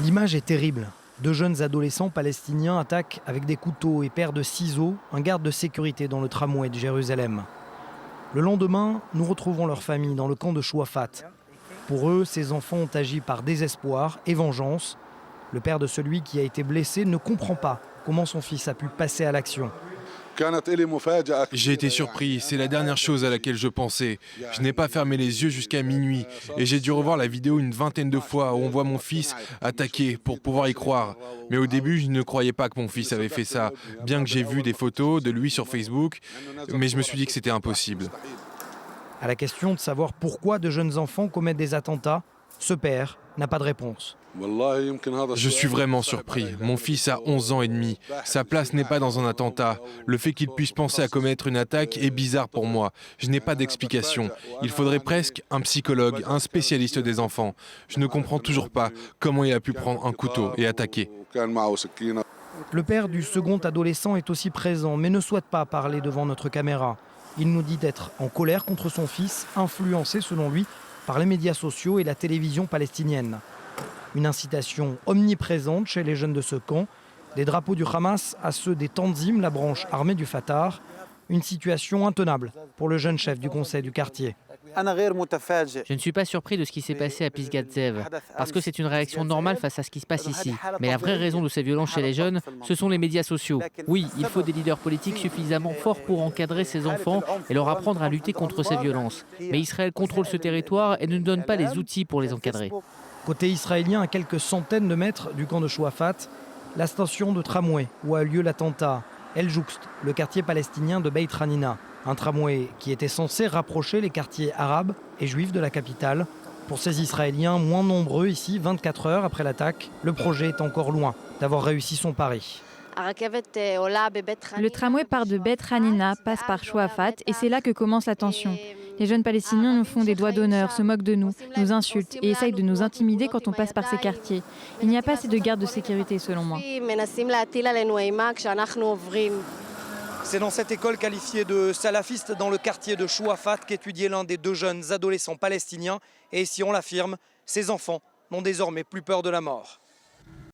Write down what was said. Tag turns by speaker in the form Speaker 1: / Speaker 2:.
Speaker 1: L'image est terrible. Deux jeunes adolescents palestiniens attaquent avec des couteaux et paires de ciseaux un garde de sécurité dans le tramway de Jérusalem. Le lendemain, nous retrouvons leur famille dans le camp de Chouafat. Pour eux, ces enfants ont agi par désespoir et vengeance. Le père de celui qui a été blessé ne comprend pas comment son fils a pu passer à l'action.
Speaker 2: J'ai été surpris, c'est la dernière chose à laquelle je pensais. Je n'ai pas fermé les yeux jusqu'à minuit et j'ai dû revoir la vidéo une vingtaine de fois où on voit mon fils attaquer pour pouvoir y croire. Mais au début, je ne croyais pas que mon fils avait fait ça, bien que j'ai vu des photos de lui sur Facebook, mais je me suis dit que c'était impossible.
Speaker 1: À la question de savoir pourquoi de jeunes enfants commettent des attentats, ce père n'a pas de réponse.
Speaker 2: Je suis vraiment surpris. Mon fils a 11 ans et demi. Sa place n'est pas dans un attentat. Le fait qu'il puisse penser à commettre une attaque est bizarre pour moi. Je n'ai pas d'explication. Il faudrait presque un psychologue, un spécialiste des enfants. Je ne comprends toujours pas comment il a pu prendre un couteau et attaquer.
Speaker 1: Le père du second adolescent est aussi présent, mais ne souhaite pas parler devant notre caméra. Il nous dit d'être en colère contre son fils, influencé selon lui par les médias sociaux et la télévision palestinienne. Une incitation omniprésente chez les jeunes de ce camp, des drapeaux du Hamas à ceux des Tanzim, la branche armée du Fatah. Une situation intenable pour le jeune chef du conseil du quartier.
Speaker 3: Je ne suis pas surpris de ce qui s'est passé à Pisgat Zev, parce que c'est une réaction normale face à ce qui se passe ici. Mais la vraie raison de ces violences chez les jeunes, ce sont les médias sociaux. Oui, il faut des leaders politiques suffisamment forts pour encadrer ces enfants et leur apprendre à lutter contre ces violences. Mais Israël contrôle ce territoire et ne nous donne pas les outils pour les encadrer.
Speaker 1: Côté israélien, à quelques centaines de mètres du camp de Chouafat, la station de tramway où a eu lieu l'attentat, elle jouxte le quartier palestinien de Beit Hanina. Un tramway qui était censé rapprocher les quartiers arabes et juifs de la capitale. Pour ces Israéliens moins nombreux ici, 24 heures après l'attaque, le projet est encore loin d'avoir réussi son pari.
Speaker 4: Le tramway part de Beit Hanina, passe par Chouafat et c'est là que commence la tension. Les jeunes Palestiniens nous font des doigts d'honneur, se moquent de nous insultent et essayent de nous intimider quand on passe par ces quartiers. Il n'y a pas assez de gardes de sécurité selon moi.
Speaker 1: C'est dans cette école qualifiée de salafiste dans le quartier de Chouafat qu'étudiait l'un des deux jeunes adolescents palestiniens. Et si on l'affirme, ces enfants n'ont désormais plus peur de la mort.